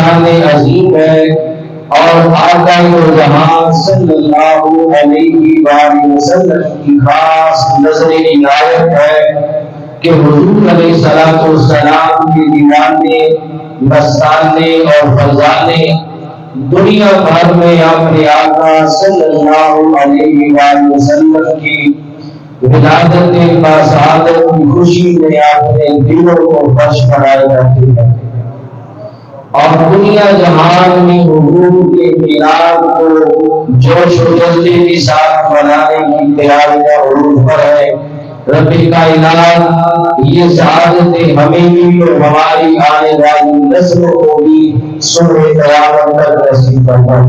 شان عظیم ہے اور آقا و جہاں صلی اللہ علیہ وآلہ وسلم کی خاص نظر عنایت ہے کہ حضور علیہ الصلوۃ والسلام کے دیوانے مستانے اور فضانے دنیا بھر میں اپنے آقا صلی اللہ علیہ وآلہ وسلم کی ولادت باسعادت کی خوشی میں اپنے دلوں کو خوش کرائے رہتے ہیں اور دنیا جہان میں حضور کے میلاد کو جوش و جذبے کے ساتھ منانے کی تیاریاں عروج پر ہے۔ رب کائنات یہ سعادتیں ہمیں بھی اور ہماری آنے والی نسلوں کو بھی صبح قیامت تک نصیب فرمائے۔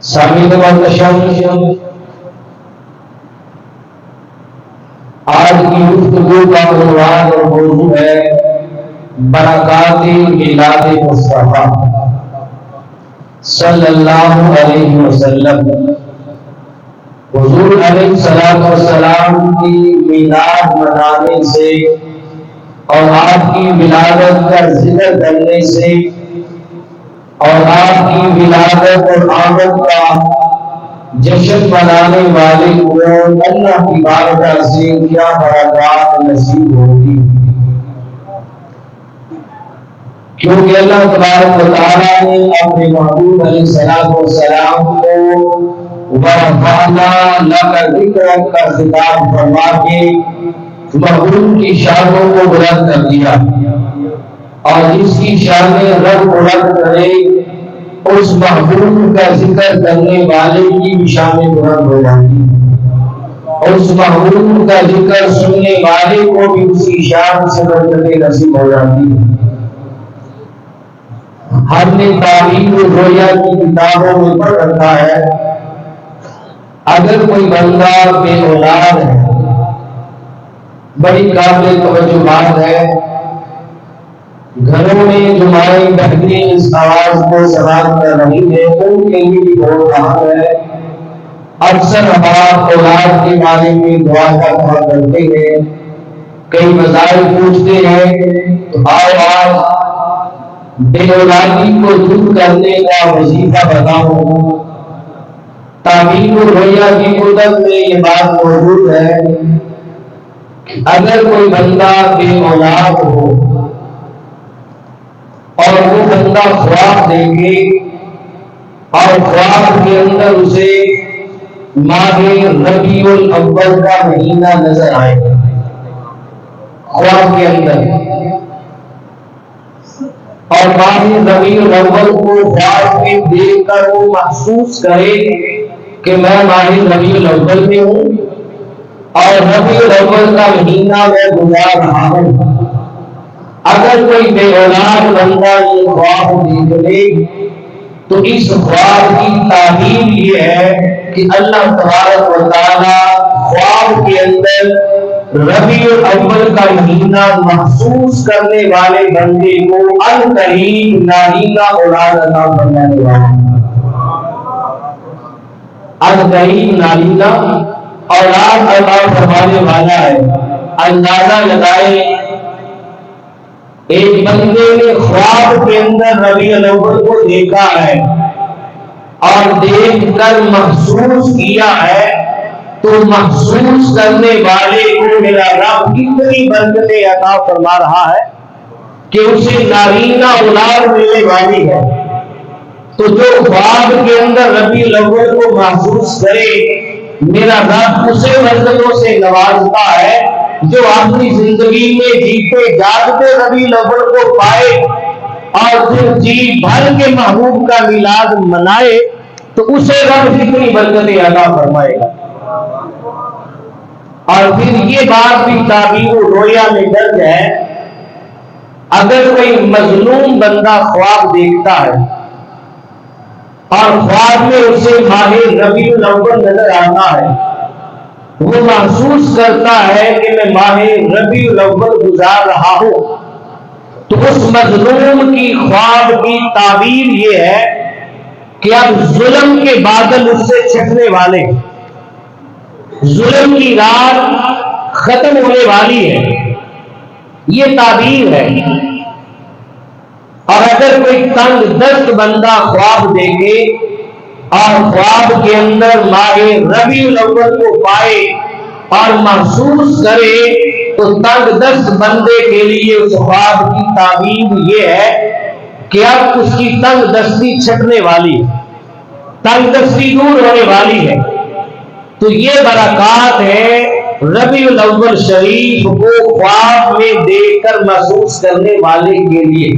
سامعین محترم، آج کی گفتگو کا عنوان اور موضوع ہے برکات میلاد مصطفیٰ صلی اللہ علیہ وسلم۔ حضور علیہ السلام کی میلاد منانے سے اور آپ کی ولادت کا ذکر کرنے سے اور آپ کی ولادت اور آمد کا جشن منانے والے کو اللہ کی بارگاہ سے کیا برکات نصیب ہوگی، کیونکہ اللہ تبارک و تعالیٰ نے اپنے محبوب علیہ السلام کو وَرَفَعْنَا لَكَ ذِكْرَكَ کا خطاب فرما کے محبوب کی شانوں کو بلند کر دیا، اور جس کی شانیں رب بلند کرے اس محبوب کا ذکر کرنے والے کی بھی شانیں بلند ہو جاتی، اس محبوب کا ذکر سننے والے کو بھی اسی شان سے برکتیں نصیب ہو جاتی۔ ہم نے تعبیر الرؤیا کی کتابوں میں پڑھ رکھا ہے، اگر کوئی بندہ بے اولاد ہے، بڑی قابل توجہ بات ہے، گھروں میں جو مائیں بہنیں اس آواز کو سماعت کر رہی ہیں ان کے لیے بھی بہت اہم ہے۔ اکثر ہم اولاد کے بارے میں دعا کہا کرتے ہیں، کئی مسائل پوچھتے ہیں، تو آؤ آج بے اولادی کو دور کرنے کا وظیفہ بتاؤں۔ تعبیر الرؤیا کی کتب میں یہ بات موجود ہے کہ اگر کوئی بندہ بے اولاد ہو اور وہ بندہ خواب دیکھے اور خواب کے اندر اسے ماہ ربیع الاول کا مہینہ نظر آئے، خواب کے اندر، اور ماہ ربیع الاول کو خواب میں دیکھ کر وہ محسوس کرے کہ میں ماہ ربیع الاول میں ہوں اور ربیع الاول کا مہینہ میں گزار رہا ہوں۔ اگر کوئی بے اولاد بندہ یہ خواب دیکھ لے تو اس خواب کی تعبیر یہ ہے کہ اللہ تبارک و تعالیٰ خواب کے اندر ربیع الاول کا مہینہ محسوس کرنے والے بندے کو عنقریب نابینا اولاد عطا فرمانے والا ہے۔ عنقریب نابینا اولاد عطا فرمانے والا ہے۔ اندازہ لگائے، ایک بندے نے خواب کے اندر ربیع الاول کو دیکھا ہے اور دیکھ کر محسوس کیا ہے، تو محسوس کرنے والے کو میرا رب اتنی برکتیں عطا فرما رہا ہے کہ اسے نابینا اولاد ملنے والی ہے۔ تو جو خواب کے اندر ربیع الاول کو محسوس کرے، میرا رب اسے برکتوں سے نوازتا ہے جو اپنی زندگی میں جیتے جاگتے ربیع الاول کو پائے اور پھر جی بھر کے محبوب کا میلاد منائے تو اسے رب اتنی برکتیں عطا فرمائے گا۔ اور پھر یہ بات بھی تعبیر الرؤیا میں درج ہے، اگر کوئی مظلوم بندہ خواب دیکھتا ہے اور خواب میں اسے ماہ ربیع الاول نظر آتا ہے، وہ محسوس کرتا ہے کہ میں ماہ ربیع الاول گزار رہا ہوں، تو اس مظلوم کی خواب کی تعبیر یہ ہے کہ اب ظلم کے بادل اس سے چھٹنے والے، ظلم کی رات ختم ہونے والی ہے، یہ تعبیر ہے۔ اگر کوئی تنگ دست بندہ خواب دیکھے اور خواب کے اندر ماہ ربیع الاول کو پائے اور محسوس کرے تو تنگ دست بندے کے لیے اس خواب کی تعبیر یہ ہے کہ اب اس کی تنگ دستی چھٹنے والی، تنگ دستی دور ہونے والی ہے۔ تو یہ برکات ہے ربیع الاول شریف کو خواب میں دیکھ کر محسوس کرنے والے کے لیے۔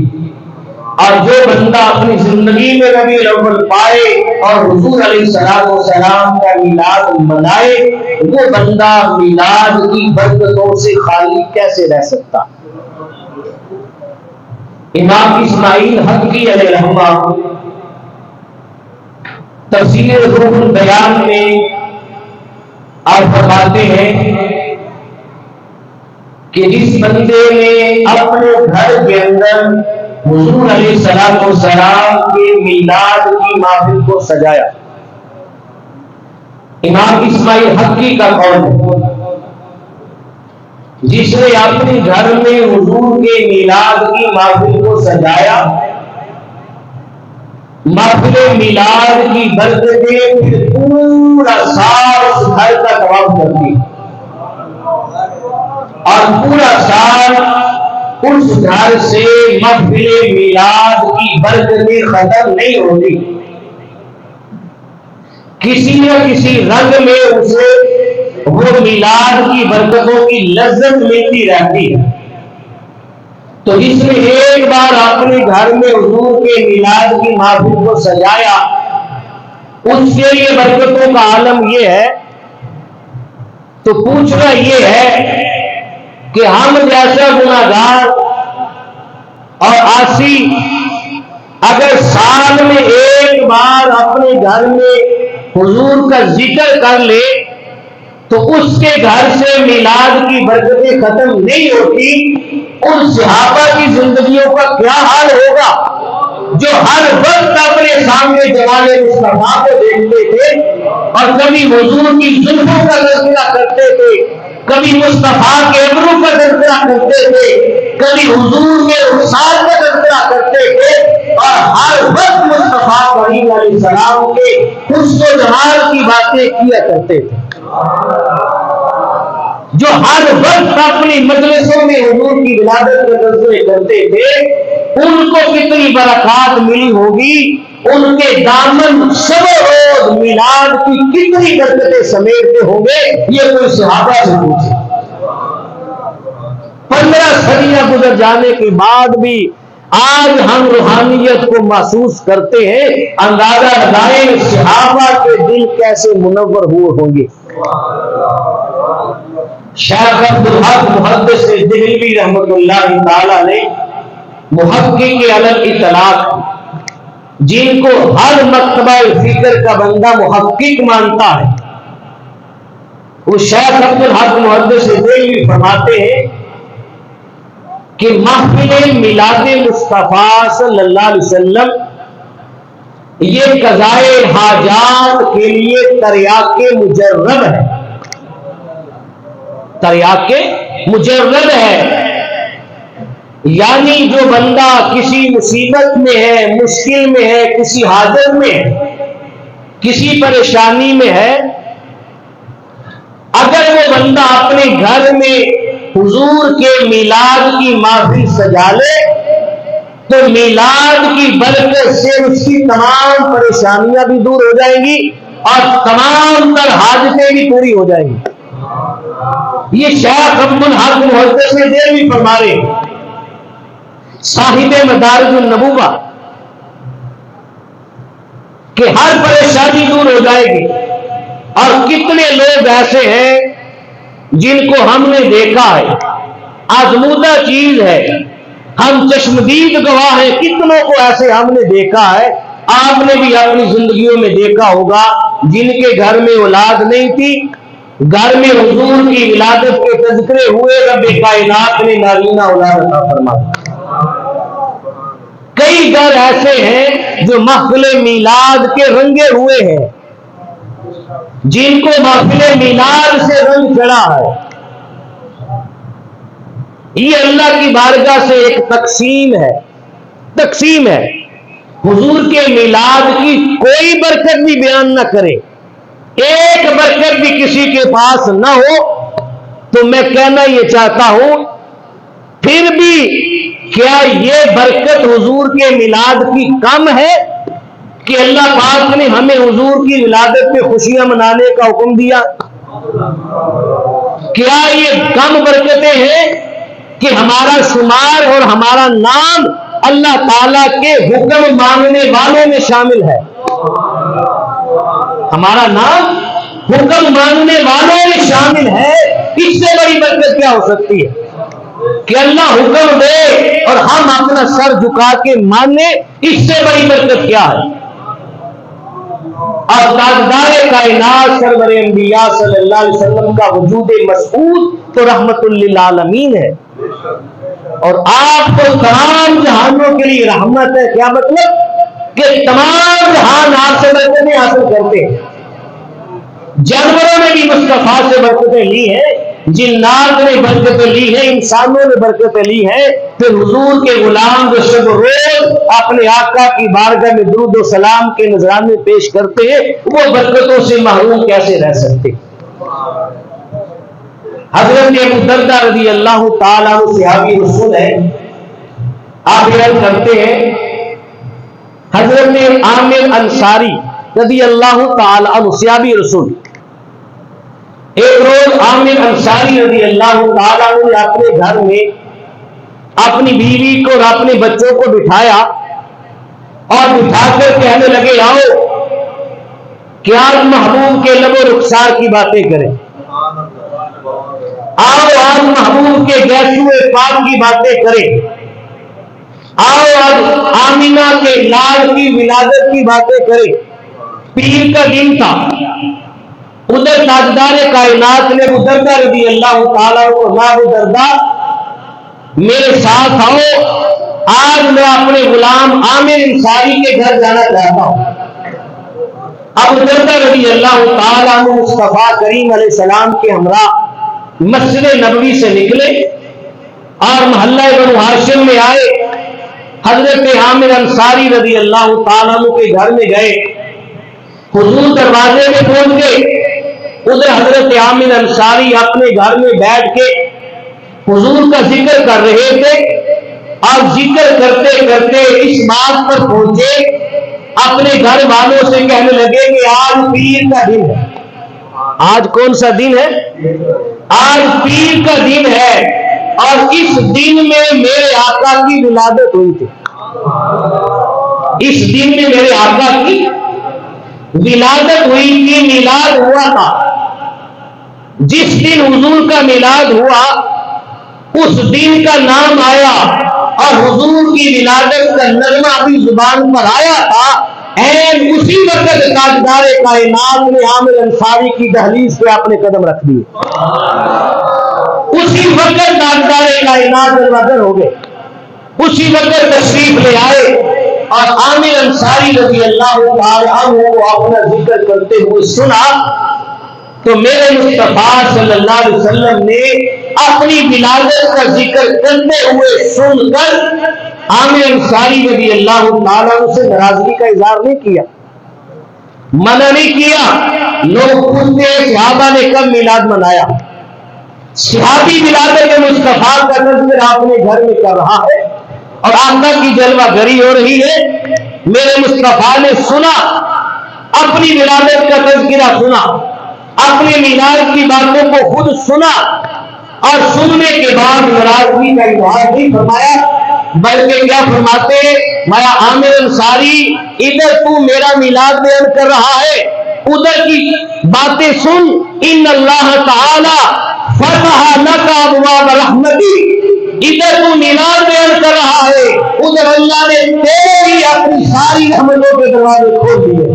اور جو بندہ اپنی زندگی میں ربیع الاول پائے اور حضور علیہ السلام کا میلاد منائے، وہ بندہ میلاد کی برکتوں سے خالی کیسے رہ سکتا؟ امام اسماعیل حقی علیہ رحمہ تفسیر روح البیان میں آپ فرماتے ہیں کہ جس بندے نے اپنے گھر کے اندر حضور علیہ السلام کے میلاد کی محفل کو سجایا، امام اسماعیل حقی کا قول ہے، جس نے اپنے گھر میں حضور کے میلاد کی محفل کو سجایا، محفل میلاد کی برکتیں پھر پورا سال اس گھر کا طواف کرتی اور پورا سال اس گھر سے محفل میلاد کی برکتیں ختم نہیں ہوتی، کسی نہ کسی رنگ میں اسے وہ میلاد کی برکتوں کی لذت ملتی رہتی ہے۔ تو جس نے ایک بار اپنے گھر میں حضور کے میلاد کی محفل کو سجایا، اس کے لیے برکتوں کا عالم یہ ہے۔ تو پوچھنا یہ ہے کہ ہم جیسا گناہگار اور عاصی اگر سال میں ایک بار اپنے گھر میں حضور کا ذکر کر لے تو اس کے گھر سے میلاد کی برکتیں ختم نہیں ہوتی، ان صحابہ کی زندگیوں کا کیا حال ہوگا جو ہر وقت اپنے سامنے جمال مصطفیٰ کو دیکھتے تھے اور کبھی حضور کی زلفوں کا تذکرہ کرتے تھے، کبھی مصطفیٰ کے ابرو کا تذکرہ کرتے تھے، کبھی حضور کے رخسار کا تذکرہ کرتے تھے، اور ہر وقت مصطفیٰ کریم علیہ السلام کے حسن و جمال کی باتیں کیا کرتے تھے، جو ہر وقت اپنی مجلسوں میں حضور کی ولادت کے تذکرے کرتے تھے، ان کو کتنی برکات ملی ہوگی، ان کے دامن شب و روز میلاد کی کتنی برکتیں سمیٹتے ہوں گے، یہ کوئی صحابہ سے پوچھے۔ 15 صدیاں گزر جانے کے بعد بھی آج ہم روحانیت کو محسوس کرتے ہیں، اندازہ لگائیں صحابہ کے دل کیسے منور ہوئے ہوں گے۔ شیخ عبدالحق محدث دہلوی رحمۃ اللہ تعالی نے محقق علی الاطلاق، جن کو ہر مکتبہ فکر کا بندہ محقق مانتا ہے، وہ شیخ عبدالحق محدث دہلوی فرماتے ہیں کہ محفل میلاد مصطفیٰ صلی اللہ علیہ وسلم یہ قضائے حاجات کے لیے تریاق مجرب ہے، تریاق مجرب ہے، یعنی جو بندہ کسی مصیبت میں ہے، مشکل میں ہے، کسی حاجت میں ہے، کسی پریشانی میں ہے، اگر وہ بندہ اپنے گھر میں حضور کے میلاد کی محفل سجا لے تو میلاد کی برکت سے اس کی تمام پریشانیاں بھی دور ہو جائیں گی اور تمام تر حاجتیں بھی پوری ہو جائیں گی۔ یہ شیخ عبدالحق محدث دہلوی فرما رہے ہیں، صاحب مدارج النبوہ، کہ ہر پریشانی دور ہو جائے گی۔ اور کتنے لوگ ایسے ہیں جن کو ہم نے دیکھا ہے، آزمودہ چیز ہے، ہم چشمدید گواہ ہیں، کتنوں کو ایسے ہم نے دیکھا ہے، آپ نے بھی اپنی زندگیوں میں دیکھا ہوگا، جن کے گھر میں اولاد نہیں تھی، گھر میں حضور کی ولادت کے تذکرے ہوئے، رب کائنات نے نارینہ اولاد عطا فرما دی۔ کئی گھر ایسے ہیں جو محفل میلاد کے رنگے ہوئے ہیں، جن کو محفل میلاد سے رنگ چڑھا ہے۔ یہ اللہ کی بارگاہ سے ایک تقسیم ہے تقسیم ہے. حضور کے میلاد کی کوئی برکت بھی بیان نہ کرے, ایک برکت بھی کسی کے پاس نہ ہو, تو میں کہنا یہ چاہتا ہوں پھر بھی کیا یہ برکت حضور کے میلاد کی کم ہے کہ اللہ پاک نے ہمیں حضور کی ولادت پہ خوشیاں منانے کا حکم دیا؟ کیا یہ کم برکتیں ہیں کہ ہمارا شمار اور ہمارا نام اللہ تعالیٰ کے حکم ماننے والوں میں شامل ہے؟ ہمارا نام حکم ماننے والوں میں شامل ہے. اس سے بڑی برکت کیا ہو سکتی ہے کہ اللہ حکم دے اور ہم اپنا سر جھکا کے مانے؟ اس سے بڑی برکت کیا ہے؟ اور تاجدار کائنات سرور انبیاء صلی اللہ علیہ وسلم کا وجود مسعود تو رحمت للعالمین ہے, اور آپ تو تمام جہانوں کے لیے رحمت ہے. کیا مطلب کہ تمام جہان آپ سے برکتیں حاصل کرتے ہیں. جانوروں نے بھی مصطفیٰ سے برکتیں لی ہیں, جنات نے برکتیں لی ہیں, انسانوں نے برکتیں لی ہیں. پھر حضور کے غلام جو شب روز اپنے آقا کی بارگاہ میں درود و سلام کے نذرانے پیش کرتے ہیں, وہ برکتوں سے محروم کیسے رہ سکتے؟ حضرت ابو دردہ رضی اللہ تعالیٰ عنہ صحابی رسول ہے. آپ بیان کرتے ہیں حضرت عامر انصاری رضی اللہ تعالیٰ عنہ صحابی رسول, ایک روز عامر انصاری رضی اللہ تعالیٰ عنہ نے اپنے گھر میں اپنی بیوی کو اور اپنے بچوں کو بٹھایا اور بٹھا کر کہنے لگے آؤ کہ آج محبوب کے لب و رخسار کی باتیں کریں, آؤ آج محبوب کے گیسوئے پاک کی باتیں کریں, آؤ آج آمینہ کے لال کی ولادت کی باتیں کریں. پیر کا دن تھا. ادھر تاجدار کائنات نے ابو دردہ رضی اللہ تعالیٰ کو کہا, ابو دردہ میرے ساتھ آؤ, آج میں اپنے غلام عامر انصاری کے گھر جانا چاہتا ہوں. ابو دردہ رضی اللہ تعالیٰ عنہ مصطفیٰ کریم علیہ السلام کے ہمراہ مسجد نبوی سے نکلے اور محلہ بنو ہاشم میں آئے. حضرت عامر انصاری رضی اللہ تعالیٰ عنہ کے گھر میں گئے. حضور دروازے میں پہنچ گئے. ادھر حضرت عامر انصاری اپنے گھر میں بیٹھ کے حضور کا ذکر کر رہے تھے, اور ذکر کرتے کرتے اس بات پر پہنچے اپنے گھر والوں سے کہنے لگے کہ آج پیر کا دن ہے. آج کون سا دن ہے؟ آج پیر کا دن ہے, اور اس دن میں میرے آقا کی ولادت ہوئی تھی. اس دن میں میرے آقا کی ولادت ہوئی تھی, میلاد ہوا تھا. جس دن حضور کا میلاد ہوا اس دن کا نام آیا, اور حضور کی ولادت کا نغمہ بھی زبان پر آیا تھا. اسی وقت تاجدار کائنات نے عامر انصاری کی دہلیز پہ اپنے قدم رکھ دیے. اسی وقت تاجدار کائنات دروازے ہو گئے, اسی وقت تشریف لے آئے, اور عامر انصاری رضی اللہ تعالیٰ عنہ کو اپنا ذکر کرتے ہوئے سنا تو میرے مصطفیٰ صلی اللہ علیہ وسلم نے اپنی ولادت کا ذکر کرتے ہوئے سن کر عامر انصاری رضی اللہ تعالیٰ عنہ سے ناراضگی کا اظہار نہیں کیا, منع نہیں کیا. لوگ پوچھتے ہیں صحابہ نے کب میلاد منایا؟ صحابی ولادت مصطفیٰ کا تذکر اپنے گھر میں کر رہا ہے اور آقا کی جلوہ گری ہو رہی ہے. میرے مصطفیٰ نے سنا, اپنی ولادت کا تذکرہ سنا, اپنے میلاد کی باتوں کو خود سنا, اور سننے کے بعد ناراضگی کا اظہار نہیں فرمایا, بلکہ کیا فرماتے ہیں, میں عامر انصاری ادھر تو میرا میلاد بیان کر رہا ہے, ادھر کی باتیں سن. ان اللہ تعالی فتح لک ابواب رحمتی, ادھر تو میلاد بیان کر رہا ہے, ادھر اللہ نے تیری اپنی ساری رحمتوں کے دروازے کھول دیے.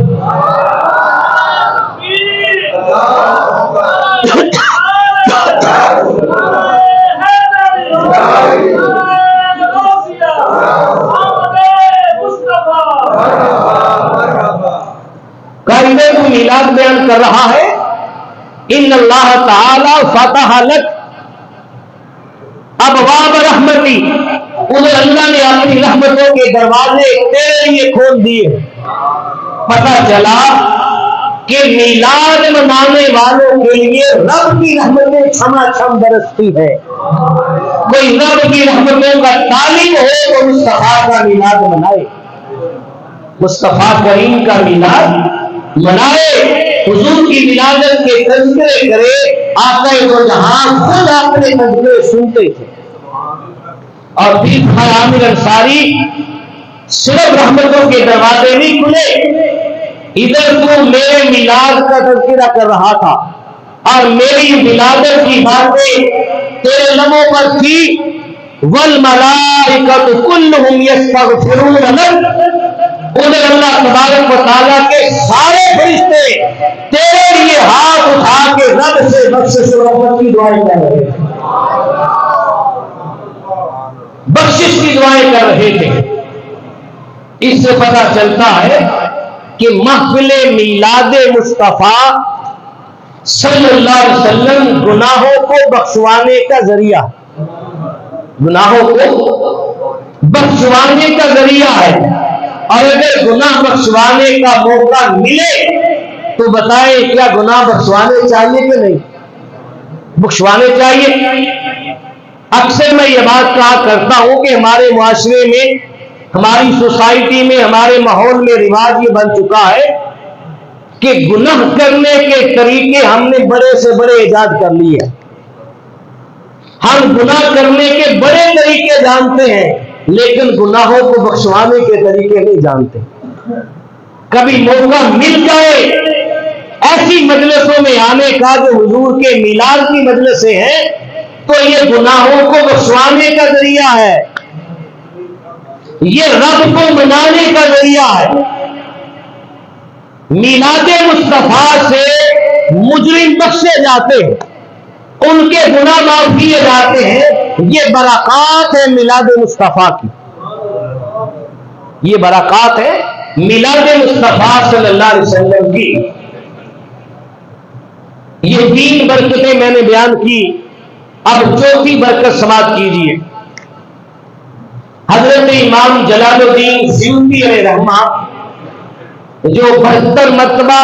ادھر تو میلاد بیان کر رہا ہے, ان اللہ تعالی فتح لک ابواب رحمتی, ادھر اللہ نے اپنی اپنی رحمتوں کے دروازے تیرے لیے کھول دیے۔ پتہ چلا کہ میلاد منانے والوں کے لیے رب کی رحمتیں چھما چھم برستی ہے۔ کوئی رب کی رحمتوں کا طالب ہو تو مصطفیٰ کا میلاد منائے، مصطفیٰ کریم کا میلاد منائے، حضور کی ولادت کے تذکرے کرے۔ آقا دو جہاں خود اپنے تذکرے سنتے تھے۔ اور پھر بھائی عامر انصاری صرف رحمتوں کے دروازے نہیں کھلے، ادھر تو میرے میلاد کا تذکرہ کر رہا تھا اور میری ولادت کی باتیں تیرے لبوں پر تھی۔ والملائکۃ کلھم یستغفرون لک، ادھر اللہ تبارک و تعالیٰ کے سارے فرشتے تیرے لیے ہاتھ اٹھا کے رب سے بخشش و رحمت کی دعائیں کر رہے تھے، بخشش کی دعائیں کر رہے تھے۔ اس سے پتہ چلتا ہے کہ محفل میلاد مصطفیٰ صلی اللہ علیہ وسلم گناہوں کو بخشوانے کا ذریعہ، گناہوں کو بخشوانے کا ذریعہ ہے۔ اور اگر گناہ بخشوانے کا موقع ملے تو بتائیں کیا گناہ بخشوانے چاہیے کہ نہیں؟ بخشوانے چاہیے۔ اکثر میں یہ بات کہا کرتا ہوں کہ ہمارے معاشرے میں، ہماری سوسائٹی میں، ہمارے ماحول میں رواج یہ بن چکا ہے کہ گناہ کرنے کے طریقے ہم نے بڑے سے بڑے ایجاد کر لیے۔ ہم گناہ کرنے کے بڑے طریقے جانتے ہیں لیکن گناہوں کو بخشوانے کے طریقے نہیں جانتے۔ کبھی موقع مل جائے ایسی مجلسوں میں آنے کا جو حضور کے میلاد کی مجلسیں ہیں تو یہ گناہوں کو بخشوانے کا ذریعہ ہے، یہ رب کو منانے کا ذریعہ ہے۔ میلاد مصطفیٰ سے مجرم بخشے جاتے ہیں، ان کے گناہ معاف کیے جاتے ہیں۔ یہ برکات ہے میلاد مصطفیٰ کی، یہ برکات ہے میلاد مصطفیٰ صلی اللہ علیہ وسلم کی۔ یہ 3 برکتیں میں نے بیان کی، اب 4تھی برکت سماعت کیجیے۔ حضرت امام جلال الدین سیوطی علیہ رحمہ جو 72 مرتبہ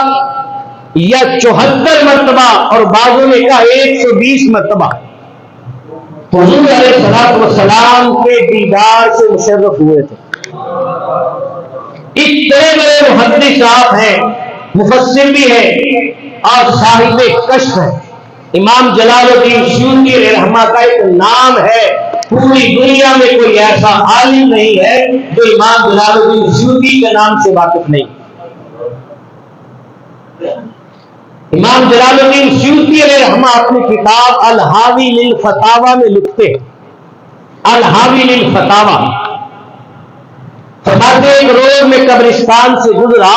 یا 74 مرتبہ اور بعضوں نے کہا 120 مرتبہ حضور علیہ الصلوۃ والسلام کے دیدار سے مشرف ہوئے تھے۔ اتنے بڑے محدث آپ ہیں، مفسر بھی ہیں اور صاحب کشف ہیں۔ امام جلال الدین سیوطی علیہ رحمہ کا ایک نام ہے، پوری دنیا میں کوئی ایسا عالم نہیں ہے جو امام جلال الدین سیوطی کے نام سے واقف نہیں۔ امام جلال الدین سیوطی علیہ رحمہ اپنی کتاب الحاوی للفتاوی میں لکھتے ہیں، الحاوی للفتاوی فرماتے ایک روز میں قبرستان سے گزرا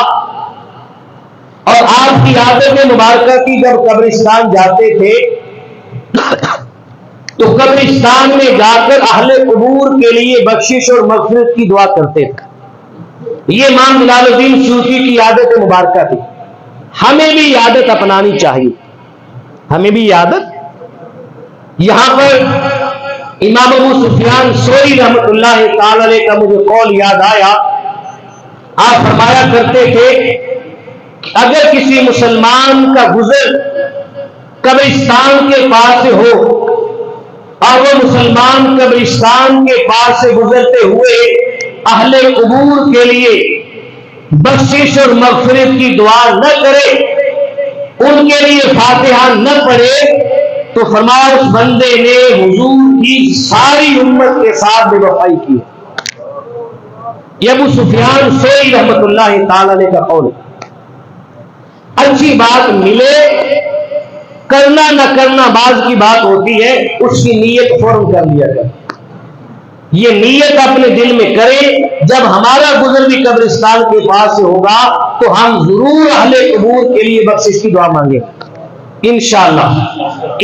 اور آپ کی عادت مبارکہ کی جب قبرستان جاتے تھے تو قبرستان میں جا کر اہل قبور کے لیے بخشش اور مغفرت کی دعا کرتے تھے۔ یہ امام جلال الدین سیوطی کی عادت مبارکہ تھی۔ ہمیں بھی یہ عادت اپنانی چاہیے، ہمیں بھی یہ عادت۔ یہاں پر امام ابو سفیان ثوری رحمۃ اللہ تعالی علیہ کا مجھے قول یاد آیا۔ آپ فرمایا کرتے تھے اگر کسی مسلمان کا گزر قبرستان کے پاس سے ہو اور وہ مسلمان قبرستان کے پاس سے گزرتے ہوئے اہل قبور کے لیے بخشش اور مغفرت کی دعا نہ کرے، ان کے لیے فاتحہ نہ پڑھے، تو فرمایا اس بندے نے حضور کی ساری امت کے ساتھ بے وفائی کی۔ یہ ابو سفیان ثوری رحمۃ اللہ تعالی علیہ کا قول ہے۔ اچھی بات ملے، کرنا نہ کرنا بعض کی بات ہوتی ہے، اس کی نیت فوراً کر لیا کر۔ یہ نیت اپنے دل میں کرے، جب ہمارا گزر بھی قبرستان کے پاس سے ہوگا تو ہم ضرور اہل قبور کے لیے بخشش کی دعا مانگیں انشاءاللہ۔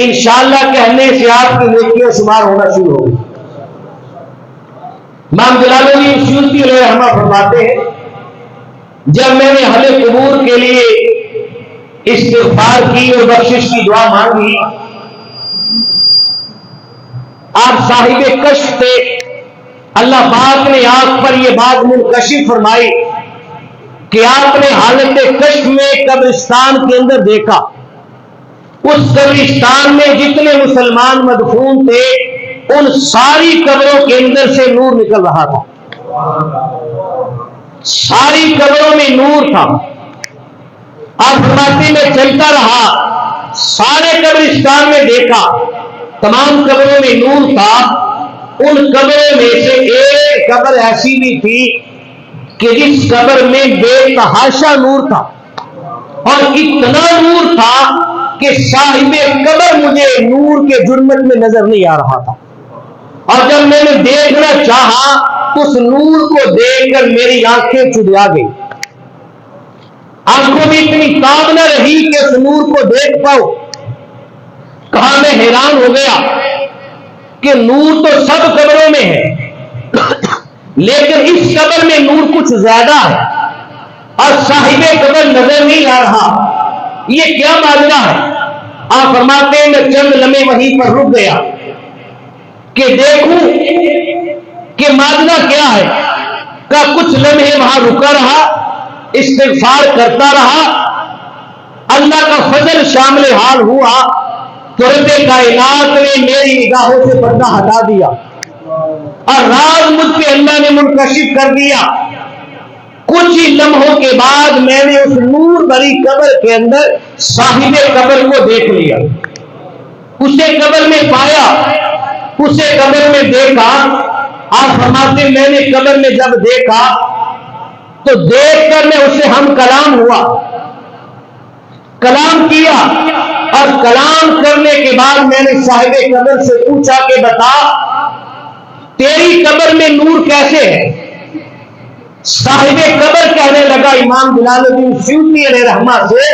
انشاءاللہ کہنے سے آپ کی نیکیاں شمار ہونا شروع ہوگی۔ امام جلال الدین سیوطی علیہ رحمہ فرماتے ہیں جب میں نے اہل قبور کے لیے استغفار کی اور بخشش کی دعا مانگی، آپ صاحب کشف تھے، اللہ پاک نے آپ پر یہ بات منکشف فرمائی کہ آپ نے حالت کشف میں قبرستان کے اندر دیکھا، اس قبرستان میں جتنے مسلمان مدفون تھے ان ساری قبروں کے اندر سے نور نکل رہا تھا، ساری قبروں میں نور تھا۔ آپ فرماتے میں چلتا رہا، سارے قبرستان میں دیکھا، تمام قبروں میں نور تھا۔ ان قبروں میں سے ایک قبر ایسی بھی تھی کہ جس قبر میں بے تحاشا نور تھا، اور اتنا نور تھا کہ صاحب قبر مجھے نور کے ظلمت میں نظر نہیں آ رہا تھا، اور جب میں نے دیکھنا چاہا تو اس نور کو دیکھ کر میری آنکھیں چڑیا گئی، آنکھوں میں اتنی تاب نہ رہی کہ اس نور کو دیکھ پاؤ۔ کہا میں حیران ہو گیا کہ نور تو سب قبروں میں ہے، لیکن اس قبر میں نور کچھ زیادہ ہے اور صاحب قبر نظر نہیں آ رہا، یہ کیا ماجرا ہے؟ آپ فرماتے ہیں میں چند لمحے وہیں پر رک گیا کہ دیکھوں کہ ماجرا کیا ہے۔ کا کچھ لمحے وہاں رکا رہا، استغفار کرتا رہا، اللہ کا فضل شامل حال ہوا تو رب کائنات نے میری نگاہوں سے پردہ ہٹا دیا اور راز مجھ پہ اللہ نے منکشف کر دیا۔ کچھ ہی لمحوں کے بعد میں نے اس نور بھری قبر کے اندر صاحب قبر کو دیکھ لیا، اسے قبر میں پایا، اسے قبر میں دیکھا۔ آپ فرماتے میں نے قبر میں جب دیکھا تو دیکھ کر میں اسے ہم کلام ہوا، کلام کیا، اور کلام کرنے کے بعد میں نے صاحب قبر سے پوچھا کہ بتا تیری قبر میں نور کیسے ہے؟ صاحب قبر کہنے لگا امام جلال الدین سیوطی علیہ رحمہ سے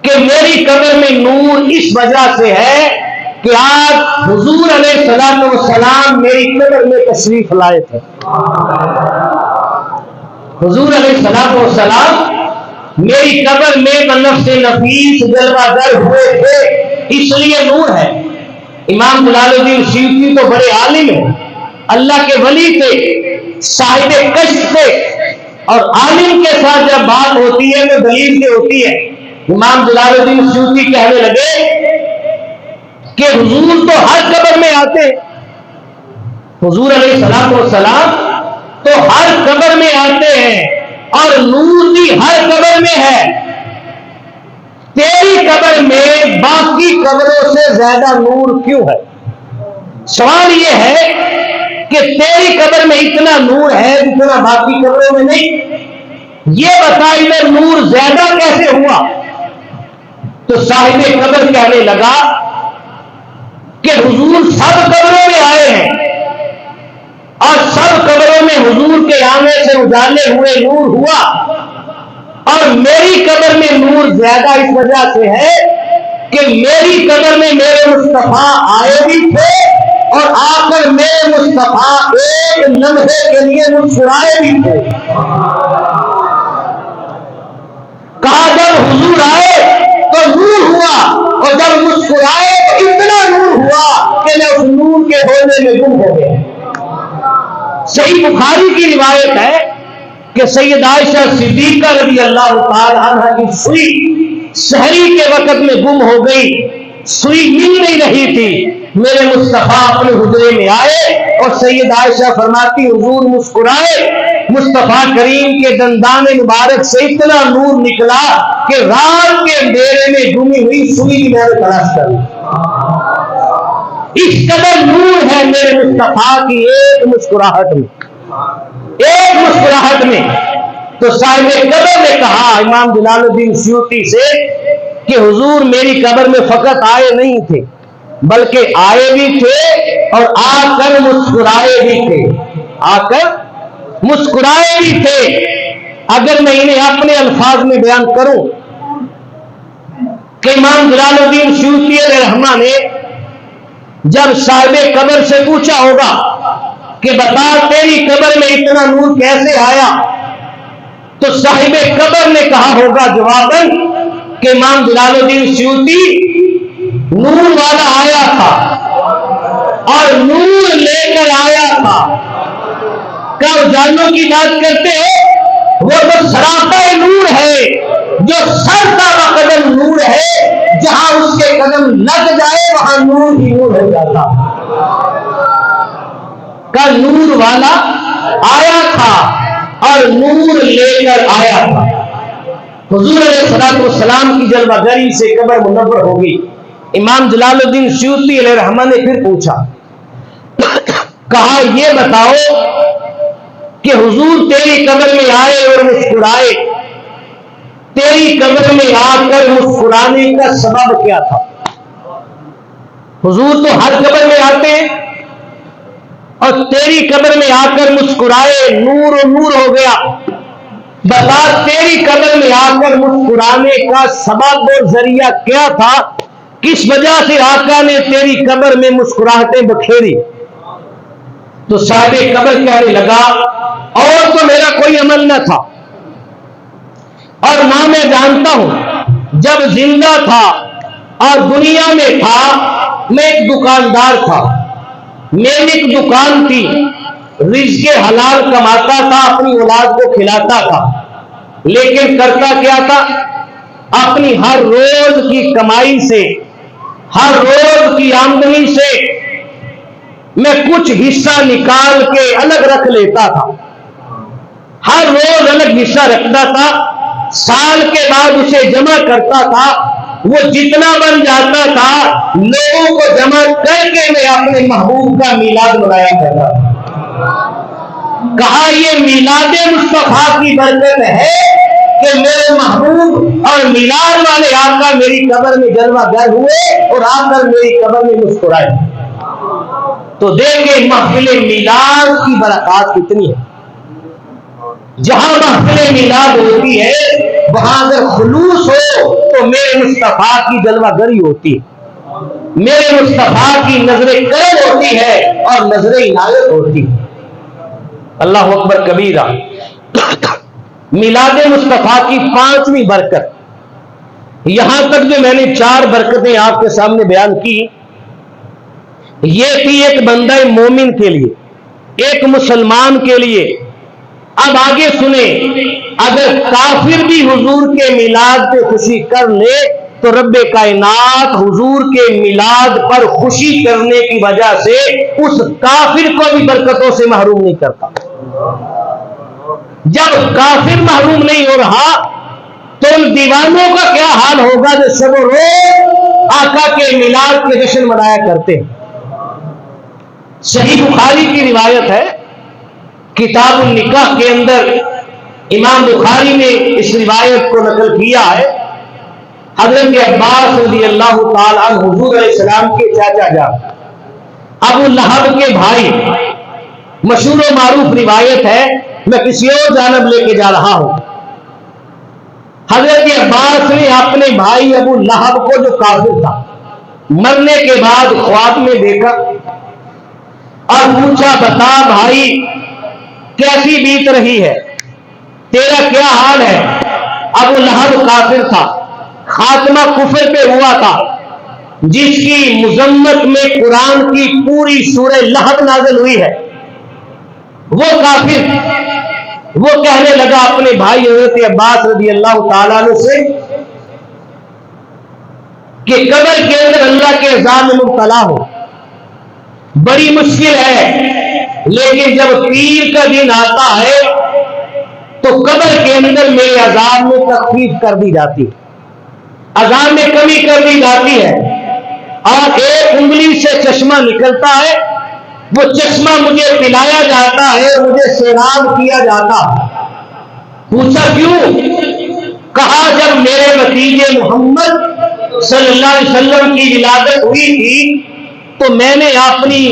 کہ میری قبر میں نور اس وجہ سے ہے کہ آج حضور علیہ الصلوۃ والسلام میری قبر میں تشریف لائے تھے۔ حضور علیہ الصلوۃ والسلام میری قبر میں بنفس نفیس جلوہ گر ہوئے تھے، اس لیے نور ہے۔ امام جلال الدین سیوطی تو بڑے عالم ہیں، اللہ کے ولی تھے، صاحب کشف تھے، اور عالم کے ساتھ جب بات ہوتی ہے تو دلیل سے ہوتی ہے۔ امام جلال الدین سیوطی کہنے لگے کہ حضور تو ہر قبر میں آتے، حضور علیہ الصلوۃ والسلام تو ہر قبر میں آتے ہیں اور نور بھی ہر قبر میں ہے، تیری قبر میں باقی قبروں سے زیادہ نور کیوں ہے؟ سوال یہ ہے کہ تیری قبر میں اتنا نور ہے جتنا باقی قبروں میں نہیں، یہ بتا ادھر نور زیادہ کیسے ہوا؟ تو صاحب قبر کہنے لگا کہ حضور سب قبروں میں آئے ہیں اور سب قبروں میں حضور کے آنے سے اجالے ہوئے نور ہوا، اور میری قبر میں نور زیادہ اس وجہ سے ہے کہ میری قبر میں میرے مصطفیٰ آئے بھی تھے اور آ کر میرے مصطفیٰ ایک لمحے کے لیے مسکرائے بھی تھے۔ کہا جب حضور آئے تو نور ہوا، اور جب مسکرائے تو اتنا نور ہوا کہ میں اس نور کے ہونے میں گم ہو گیا۔ صحیح بخاری کی روایت ہے کہ سید عائشہ صدیقہ رضی اللہ تعالی عنہ کی سوئی سحری کے وقت میں گم ہو گئی، سوئی مل نہیں رہی تھی، میرے مصطفیٰ اپنے حجرے میں آئے اور سید عائشہ فرماتی حضور مسکرائے، مصطفیٰ کریم کے دندان مبارک سے اتنا نور نکلا کہ رات کے اندھیرے میں گمی ہوئی سوئی کی میں نے تلاش کر لی۔ اس قدر نور ہے میرے مصطفیٰ کی ایک مسکراہٹ میں، ایک مسکراہٹ میں۔ تو صاحب قبر نے کہا امام جلال الدین سیوطی سے کہ حضور میری قبر میں فقط آئے نہیں تھے بلکہ آئے بھی تھے اور آ کر مسکرائے بھی تھے، آ کر مسکرائے بھی تھے۔ اگر میں انہیں اپنے الفاظ میں بیان کروں کہ امام جلال الدین سیوطی علیہ رحمہ نے جب صاحب قبر سے پوچھا ہوگا کہ بتا تیری قبر میں اتنا نور کیسے آیا، تو صاحب قبر نے کہا ہوگا جواباً کہ امام جلال الدین سیوطی نور والا آیا تھا اور نور لے کر آیا تھا. کب جانوں کی بات کرتے ہو؟ وہ تو سراپا نور ہے جو سر کا قدم نور ہے, جہاں اس کے قدم لگ جائے وہاں نور ہی نور ہو جاتا. کا نور والا آیا تھا اور نور لے کر آیا تھا. حضور علیہ السلام کی جلوہ گری سے قبر منور ہوگی. امام جلال الدین سیوطی علیہ رحمہ نے پھر پوچھا, کہا یہ بتاؤ کہ حضور تیری قبر میں آئے اور مسکرائے, تیری قبر میں آ کر مسکرانے کا سبب کیا تھا؟ حضور تو ہر قبر میں آتے ہیں اور تیری قبر میں آ کر مسکرائے, نور و نور ہو گیا. بتا تیری قبر میں آ کر مسکرانے کا سبب اور ذریعہ کیا تھا؟ کس وجہ سے آقا نے تیری قبر میں مسکراہٹیں بکھیری؟ تو صاحب قبر کہنے لگا, اور تو میرا کوئی عمل نہ تھا, اور نہ میں جانتا ہوں جب زندہ تھا اور دنیا میں تھا میں ایک دکاندار تھا, میری ایک دکان تھی, رزق حلال کماتا تھا, اپنی اولاد کو کھلاتا تھا, لیکن کرتا کیا تھا؟ اپنی ہر روز کی کمائی سے, ہر روز کی آمدنی سے میں کچھ حصہ نکال کے الگ رکھ لیتا تھا, ہر روز الگ حصہ رکھتا تھا, سال کے بعد اسے جمع کرتا تھا, وہ جتنا بن جاتا تھا لوگوں کو جمع کر کے میں اپنے محبوب کا میلاد منایا کرتا تھا. کہا یہ میلاد مصطفیٰ کی برکت ہے کہ میرے محبوب اور میلاد والے آقا میری قبر میں جلوہ گر ہوئے اور آ کر میری قبر میں مسکرائے. تو دیکھیں محفل میلاد کی برکات کتنی ہے. جہاں محفل میلاد ہوتی ہے وہاں اگر خلوص ہو تو میرے مصطفیٰ کی جلوہ گری ہوتی ہے, میرے مصطفیٰ کی نظر کرم ہوتی ہے اور نظر عنایت ہوتی ہے. اللہ اکبر کبیرہ. میلاد مصطفیٰ کی 5ویں برکت, یہاں تک جو میں نے 4 برکتیں آپ کے سامنے بیان کی, یہ تھی ایک بندہ مومن کے لیے, ایک مسلمان کے لیے. اب آگے سنیں, اگر کافر بھی حضور کے میلاد پہ خوشی کر لے تو رب کائنات حضور کے میلاد پر خوشی کرنے کی وجہ سے اس کافر کو بھی برکتوں سے محروم نہیں کرتا. جب کافر محروم نہیں ہو رہا تو ان دیوانوں کا کیا حال ہوگا جو شب و روز آقا کے میلاد کے جشن منایا کرتے ہیں. صحیح بخاری کی روایت ہے, کتاب النکاح کے اندر امام بخاری نے اس روایت کو نقل کیا ہے. حضرت عباس رضی اللہ تعالی عنہ حضور علیہ السلام کے چاچا جان ابو لہب کے بھائی, مشہور و معروف روایت ہے, میں کسی اور جانب لے کے جا رہا ہوں. حضرت عباس نے اپنے بھائی ابو لہب کو جو کافر تھا مرنے کے بعد خواب میں دیکھا اور پوچھا, بتا بھائی کیسی بیت رہی ہے, تیرا کیا حال ہے؟ ابو لہب کافر تھا, خاتمہ کفر پہ ہوا تھا, جس کی مذمت میں قرآن کی پوری سورہ لہب نازل ہوئی ہے. وہ کافر, وہ کہنے لگا اپنے بھائی حضرت عباس رضی اللہ تعالیٰ عنہ سے کہ قبر کے اندر اللہ کے عذاب میں مبتلا ہو, بڑی مشکل ہے, لیکن جب پیر کا دن آتا ہے تو قبر کے اندر میرے عذاب میں تخفیف کر دی جاتی ہے, عذاب میں کمی کر دی جاتی ہے, اور ایک انگلی سے چشمہ نکلتا ہے, وہ چشمہ مجھے پلایا جاتا ہے, مجھے سیراب کیا جاتا. پوچھا کیوں؟ کہا جب میرے بھتیجے محمد صلی اللہ علیہ وسلم کی ولادت ہوئی تھی تو میں نے اپنی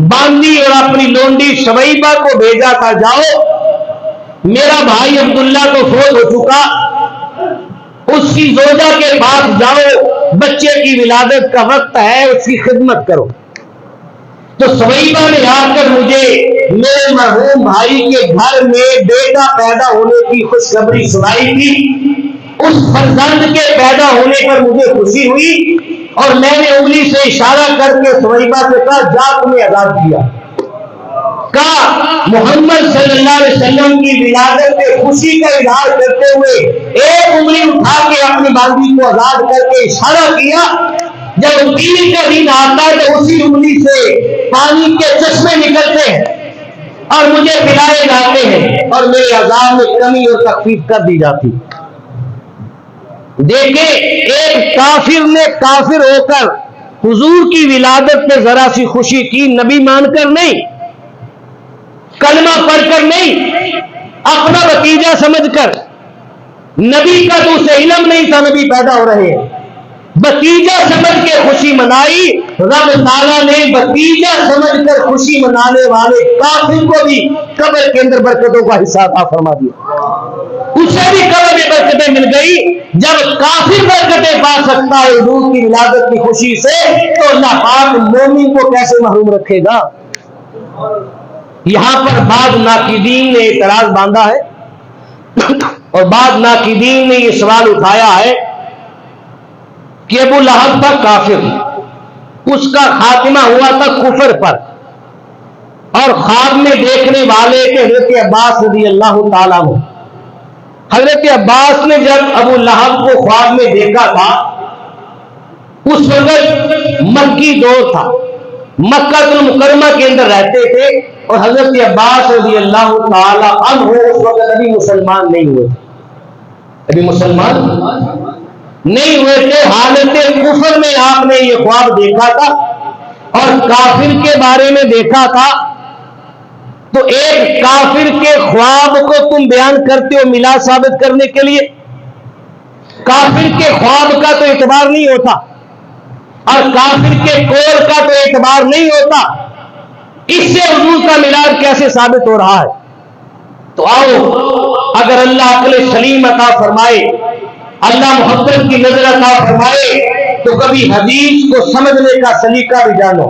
باندی اور اپنی لونڈی شویبہ کو بھیجا تھا, جاؤ میرا بھائی عبداللہ تو فوت ہو چکا, اس کی زوجہ کے پاس جاؤ, بچے کی ولادت کا وقت ہے, اس کی خدمت کرو. تو سویبہ نے آ کر مجھے میرے مرحوم بھائی کے گھر میں بیٹا پیدا ہونے کی خوشخبری سنائی تھی. اس فرزند کے پیدا ہونے پر مجھے خوشی ہوئی اور میں نے انگلی سے اشارہ کر کے سویبہ سے کہا, جا تمہیں آزاد کیا. کا محمد صلی اللہ علیہ وسلم کی ولادت پہ خوشی کا اظہار کرتے ہوئے ایک انگلی اٹھا کے اپنی باندھی کو آزاد کر کے اشارہ کیا، جب پیر کا دن آتا ہے تو اسی انگلی سے پانی کے چشمے نکلتے ہیں اور مجھے پلائے جاتے ہیں اور میرے عذاب میں کمی اور تخفیف کر دی جاتی۔ دیکھیں، ایک کافر نے کافر ہو کر حضور کی ولادت پہ ذرا سی خوشی کی، نبی مان کر نہیں، کلمہ پڑھ کر نہیں، اپنا بھتیجا سمجھ کر۔ نبی کا تو اسے علم نہیں تھا نبی پیدا ہو رہے ہیں، بھتیجا سمجھ کے خوشی منائی۔ رب تعالیٰ نے بھتیجا سمجھ کر خوشی منانے والے کافر کو بھی قبر کے اندر برکتوں کا حصہ عطا فرما دیا، اسے بھی قبر میں برکتیں مل گئی۔ جب کافر برکتیں پا سکتا ہے حضور کی ولادت کی خوشی سے، تو اللہ پاک مومن کو کیسے محروم رکھے گا؟ یہاں پر بعض ناقدین نے اعتراض باندھا ہے اور بعض ناقدین نے یہ سوال اٹھایا ہے کہ ابو لہب تھا کافر، اس کا خاتمہ ہوا تھا کفر پر، اور خواب میں دیکھنے والے تھے حضرت عباس رضی اللہ تعالیٰ عنہ۔ حضرت عباس نے جب ابو لہب کو خواب میں دیکھا تھا، اس وقت مکی دور تھا، مکہ المکرمہ کے اندر رہتے تھے، اور حضرت عباس رضی اللہ تعالیٰ عنہ اس وقت ابھی مسلمان نہیں ہوئے تھے، ابھی مسلمان نہیں ہوئے تھے۔ حالت کفر میں آپ نے یہ خواب دیکھا تھا اور کافر کے بارے میں دیکھا تھا، تو ایک کافر کے خواب کو تم بیان کرتے ہو ملا ثابت کرنے کے لیے؟ کافر کے خواب کا تو اعتبار نہیں ہوتا اور کافر کے قول کا تو اعتبار نہیں ہوتا، اس سے حضور کا میلاد کیسے ثابت ہو رہا ہے؟ تو آؤ، اگر اللہ عقل سلیم عطا فرمائے، اللہ محبت کی نظر عطا فرمائے، تو کبھی حدیث کو سمجھنے کا سلیقہ بھی جانو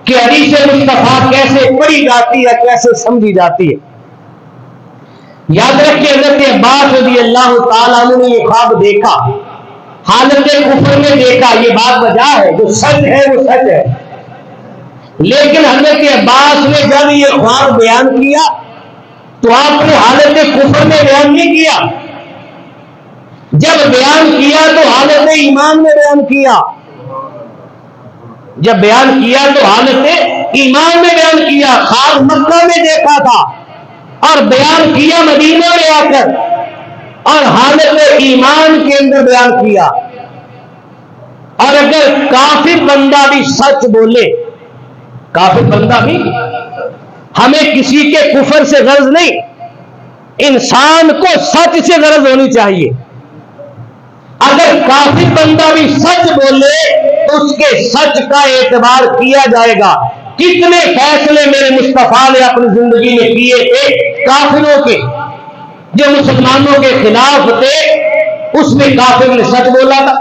کہ حدیث مصطفیٰ کیسے پڑھی جاتی ہے، کیسے سمجھی جاتی ہے۔ یاد رکھیں، حضرت عباس رضی اللہ تعالیٰ عنہ نے یہ خواب دیکھا، حالت کفر میں دیکھا، یہ بات وجہ ہے، جو سچ ہے وہ سچ ہے، لیکن حضرت عباس نے جب یہ خواب بیان کیا تو آپ نے حالت کفر میں بیان نہیں کیا، جب بیان کیا تو حالت ایمان میں بیان کیا، جب بیان کیا تو حالت ایمان میں بیان کیا۔ خواب مکہ میں دیکھا تھا اور بیان کیا مدینہ میں آ کر، اور حالت ایمان کے اندر بیان کیا۔ اور اگر کافر بندہ بھی سچ بولے، کافر بندہ بھی، ہمیں کسی کے کفر سے غرض نہیں، انسان کو سچ سے غرض ہونی چاہیے۔ اگر کافر بندہ بھی سچ بولے تو اس کے سچ کا اعتبار کیا جائے گا۔ کتنے فیصلے میرے مصطفیٰ نے اپنی زندگی میں کیے تھے کافروں کے، جو مسلمانوں کے خلاف تھے، اس میں کافر نے سچ بولا تھا۔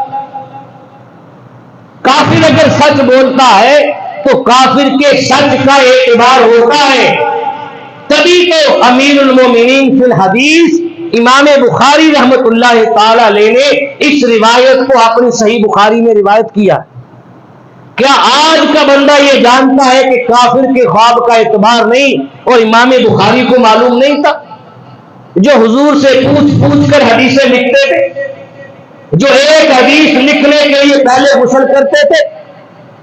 کافر اگر سچ بولتا ہے تو کافر کے سچ کا اعتبار ہوتا ہے، تبھی تو امیر المومنین فی الحدیث امام بخاری رحمت اللہ تعالی علیہ نے اس روایت کو اپنی صحیح بخاری میں روایت کیا۔ کیا آج کا بندہ یہ جانتا ہے کہ کافر کے خواب کا اعتبار نہیں اور امام بخاری کو معلوم نہیں تھا، جو حضور سے پوچھ پوچھ کر حدیثیں لکھتے تھے، جو ایک حدیث لکھنے کے لیے پہلے غسل کرتے تھے،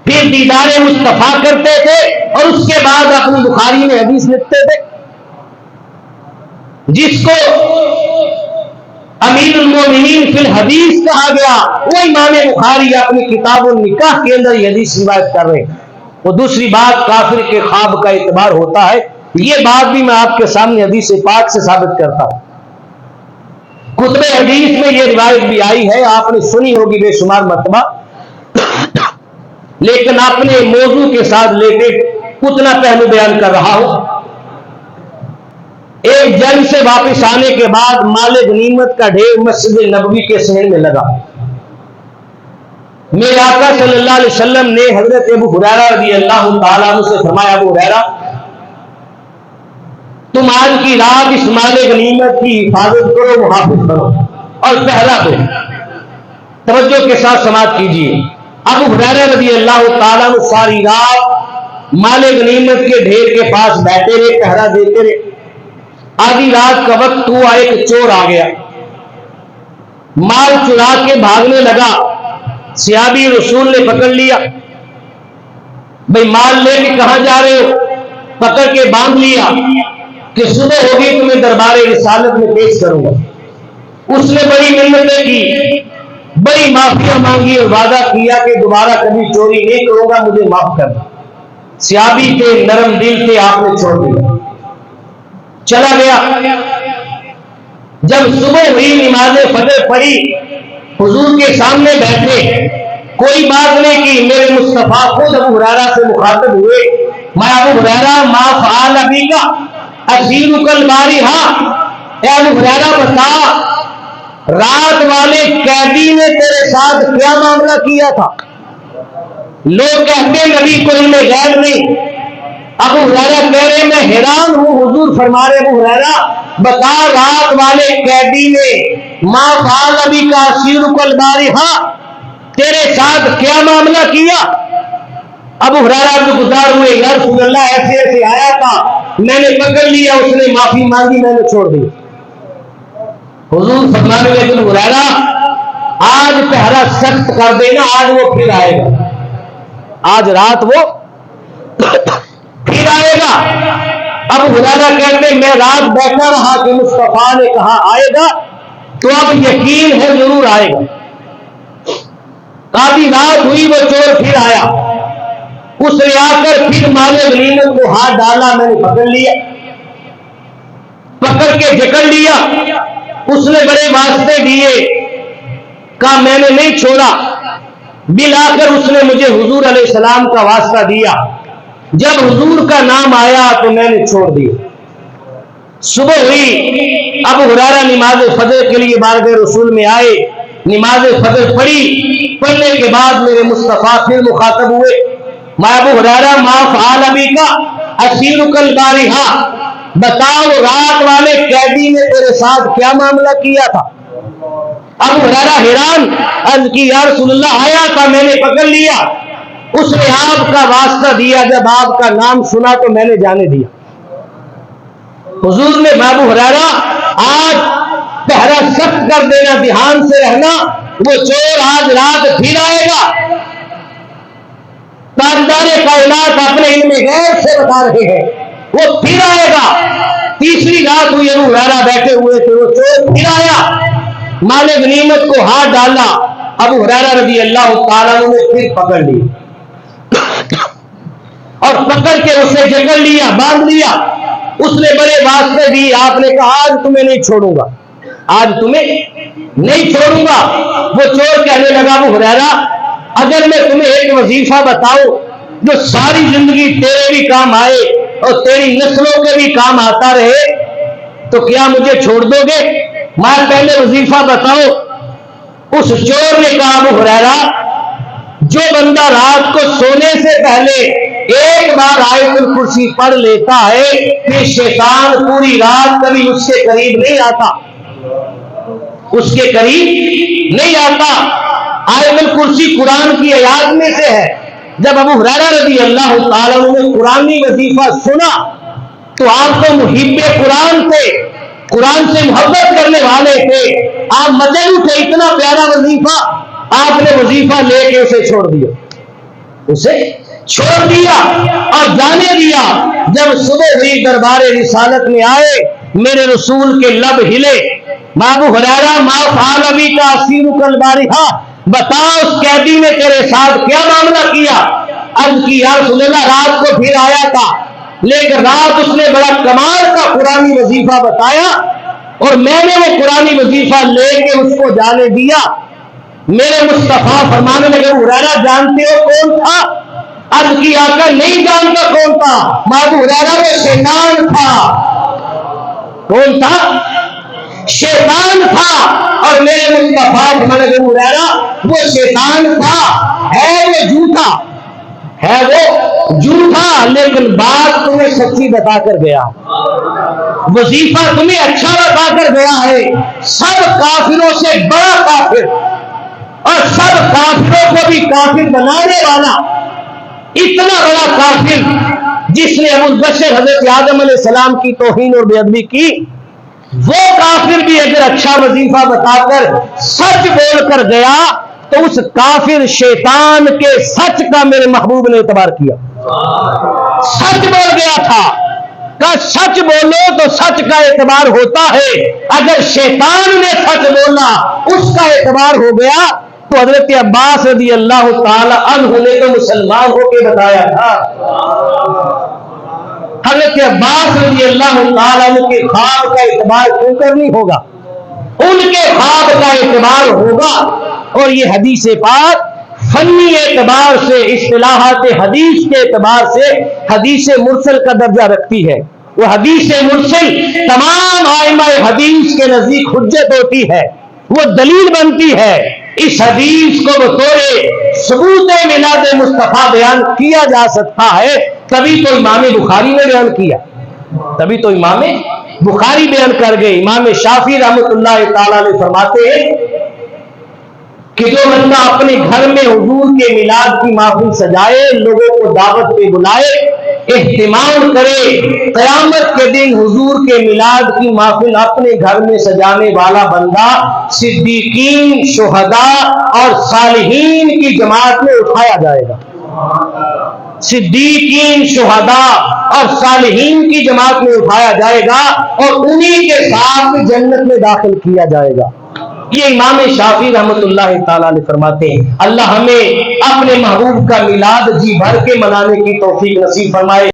پھر دیدار مصطفیٰ کرتے تھے اور اس کے بعد اپنی بخاری میں حدیث لکھتے تھے؟ جس کو امیر المومنین فی الحدیث کہا گیا، وہ امام بخاری اپنی کتاب النکاح کے اندر یہ حدیث روایت کر رہے ہیں۔ وہ دوسری بات، کافر کے خواب کا اعتبار ہوتا ہے، یہ بات بھی میں آپ کے سامنے حدیث پاک سے ثابت کرتا ہوں۔ کتب حدیث میں یہ روایت بھی آئی ہے، آپ نے سنی ہوگی بے شمار مرتبہ، لیکن اپنے موضوع کے ساتھ لے کے اتنا پہلو بیان کر رہا ہوں۔ ایک جنگ سے واپس آنے کے بعد مال غنیمت کا ڈھیر مسجد نبوی کے صحن میں لگا۔ میرے آقا صلی اللہ علیہ وسلم نے حضرت ابو ہریرہ رضی اللہ تعالیٰ عنہ سے فرمایا، ابو ہریرہ، تم آج کی رات اس مال غنیمت کی حفاظت کرو، محافظ کرو اور پہرا دو۔ توجہ کے ساتھ سماعت کیجیے۔ ابو ہریرہ رضی اللہ تعالیٰ عنہ ساری رات مال غنیمت کے ڈھیر کے پاس بیٹھے رہے، پہرا دیتے رہے۔ آدھی رات کا وقت ہوا، ایک چور آ گیا، مال چرا کے بھاگنے لگا۔ صحابی رسول نے پکڑ لیا، بھئی مال لے کے کہاں جا رہے ہو؟ پکڑ کے باندھ لیا کہ صبح ہوگی تمہیں دربار رسالت میں پیش کروں گا۔ اس نے بڑی منتیں کی، بڑی معافیاں مانگی اور وعدہ کیا کہ دوبارہ کبھی چوری نہیں کروں گا، مجھے معاف کر دو۔ صحابی تھے، نرم دل تھے، آپ نے چھوڑ دیا، چلا گیا۔ جب صبح ہوئی، نماز فجر پڑھی، حضور کے سامنے بیٹھے، کوئی بات نہیں کی۔ میرے مصطفیٰ خود ابو ہریرہ سے مخاطب ہوئے، میں ابو ہریرہ ما فعل ابی کا اسیرک البارحہ، اے ابو ہریرہ بتا رات والے قیدی نے تیرے ساتھ کیا معاملہ کیا تھا؟ لوگ کہتے نبی کو علم غیب نہیں۔ ابو ہریرہ کہہ رہے میں حیران ہوں، حضور فرما رہے ابو ہریرہ بتا رات والے قیدی نے ما فعل ابی کا اسیرک البارحہ تیرے ساتھ کیا معاملہ کیا؟ ابو ہریرہ بھی گزار ہوئے، یا رسول اللہ ایسے ایسے آیا تھا، میں نے پکڑ لیا، اس نے معافی مانگی، میں نے چھوڑ دی۔ حضور فرمانے لگے ابو ہریرہ آج پہرا سخت کر دینا، آج وہ پھر آئے گا، آج رات وہ پھر آئے گا۔ ابو ہریرہ کہتے میں رات بیٹھا رہا کہ مصطفیٰ نے کہا آئے گا، تو اب یقین ہے ضرور آئے گا۔ آدھی رات ہوئی، وہ چور پھر آیا، اس نے آ کر پھر مال غنیمت کو ہاتھ ڈالا، میں نے پکڑ لیا، پکڑ کے جکڑ لیا۔ اس نے بڑے واسطے دیے، کہا میں نے نہیں چھوڑا۔ بالآخر اس نے مجھے حضور علیہ السلام کا واسطہ دیا، جب حضور کا نام آیا تو میں نے چھوڑ دیا۔ صبح ہوئی، ابو ہریرہ نماز فجر کے لیے بارگاہ رسول میں آئے، نماز فجر پڑھی، پڑھنے کے بعد میرے مصطفیٰ پھر مخاطب ہوئے، میں ابو ہریرہ ما فعل ابی کا اسیرک البارحہ بتاؤ رات والے قیدی نے تیرے ساتھ کیا معاملہ کیا تھا؟ ابو ہریرہ حیران، عرض کی یا رسول اللہ آیا تھا، میں نے پکڑ لیا، اس نے آپ کا واسطہ دیا، جب آپ کا نام سنا تو میں نے جانے دیا۔ حضور نے ابو ہریرہ آج پہرا سخت کر دینا، دھیان سے رہنا، وہ چور آج رات پھر آئے گا۔ تاجدار کائنات اپنے علم غیب سے بتا رہے ہیں، وہ پھر آئے گا۔ تیسری رات ہوئی، ابو ہریرہ بیٹھے ہوئے تھے، وہ چور پھر آیا، مال غنیمت کو ہاتھ ڈالا، ابو ہریرہ رضی اللہ تعالیٰ عنہ نے پھر پکڑ لیا اور پکڑ کے اسے جکڑ لیا، باندھ لیا۔ اس نے بڑے واسطے دی، آپ نے کہا آج تمہیں نہیں چھوڑوں گا، آج تمہیں نہیں چھوڑوں گا۔ وہ چور کہنے لگا ابو ہریرہ اگر میں تمہیں ایک وظیفہ بتاؤں جو ساری زندگی تیرے بھی کام آئے اور تیری نسلوں کے بھی کام آتا رہے تو کیا مجھے چھوڑ دو گے؟ میں پہلے وظیفہ بتاؤ۔ اس چور نے کہا ابو ہریرہ جو بندہ رات کو سونے سے پہلے ایک بار آیت الکرسی پڑھ لیتا ہے پھر شیطان پوری رات کبھی اس کے قریب نہیں آتا، اس کے قریب نہیں آتا۔ آیت الکرسی قرآن کی آیات میں سے ہے۔ جب ابو ہریرہ رضی اللہ تعالیٰ عنہ نے قرآنی وظیفہ سنا تو آپ تو محب قرآن تھے، قرآن سے محبت کرنے والے تھے، آپ مزے اٹھے، اتنا پیارا وظیفہ، آپ نے وظیفہ لے کے اسے چھوڑ دیا، اسے چھوڑ دیا اور جانے دیا۔ جب صبح ہوئی دربار رسالت میں آئے، میرے رسول کے لب ہلے، ابو ہریرہ ما فعل ابی کا اسیرک البارحہ بتا اس قیدی نے تیرے ساتھ کیا معاملہ کیا؟ عرض کی یا رسول اللہ رات کو پھر آیا تھا، لیکن رات اس نے بڑا کمال کا قرآنی وظیفہ بتایا اور میں نے وہ قرآنی وظیفہ لے کے اس کو جانے دیا۔ میرے مصطفیٰ فرمانے لگے ابو ہریرہ جانتے ہو کون تھا؟ عرض کی آقا نہیں جانتا کون تھا۔ ابو ہریرہ وہ شیطان تھا۔ کون تھا؟ شیطان تھا۔ اور میرے مصطفیٰ فرمانے لگے ابو ہریرہ وہ شیطان تھا، ہے وہ جھوٹا، ہے وہ جھوٹا، لیکن بات تمہیں سچی بتا کر گیا، وظیفہ تمہیں اچھا بتا کر گیا ہے۔ سب کافروں سے بڑا کافر اور سب کافروں کو بھی کافر بنانے والا اتنا بڑا کافر جس نے ابو البشر حضرت آدم علیہ السلام کی توہین اور بے ادبی کی، وہ کافر بھی اگر اچھا وظیفہ بتا کر سچ بول کر گیا تو اس کافر شیطان کے سچ کا میرے محبوب نے اعتبار کیا۔ سچ بول گیا تھا کہ سچ بولو تو سچ کا اعتبار ہوتا ہے، اگر شیطان نے سچ بولا اس کا اعتبار ہو گیا۔ تو حضرت عباس رضی اللہ تعالی عنہ نے تو مسلمان ہو کے بتایا تھا، حضرت عباس رضی اللہ تعالی عنہ کے خواب کا اعتبار کیوں کر نہیں ہوگا؟ ان کے خواب کا اعتبار ہوگا۔ اور یہ حدیث پاک فنی اعتبار سے، اصطلاحات حدیث کے اعتبار سے حدیث مرسل کا درجہ رکھتی ہے۔ وہ حدیث مرسل تمام ائمہ حدیث کے نزدیک حجت ہوتی ہے، وہ دلیل بنتی ہے۔ اس حدیث کو بطور ثبوت میلاد مصطفیٰ بیان کیا جا سکتا ہے، تبھی تو امام بخاری نے بیان کیا، تبھی تو امام بخاری بیان کر گئے۔ امام شافعی رحمۃ اللہ تعالی علیہ فرماتے ہیں کہ جو بندہ اپنے گھر میں حضور کے میلاد کی محفل سجائے، لوگوں کو دعوت پہ بلائے، اہتمام کرے، قیامت کے دن حضور کے میلاد کی محفل اپنے گھر میں سجانے والا بندہ صدیقین، شہداء اور صالحین کی جماعت میں اٹھایا جائے گا۔ صدیقین، شہداء اور صالحین کی جماعت میں اٹھایا جائے گا اور انہی کے ساتھ جنت میں داخل کیا جائے گا۔ یہ امام شافعی رحمۃ اللہ تعالی علیہ فرماتے ہیں۔ اللہ ہمیں اپنے محبوب کا میلاد جی بھر کے منانے کی توفیق نصیب فرمائے۔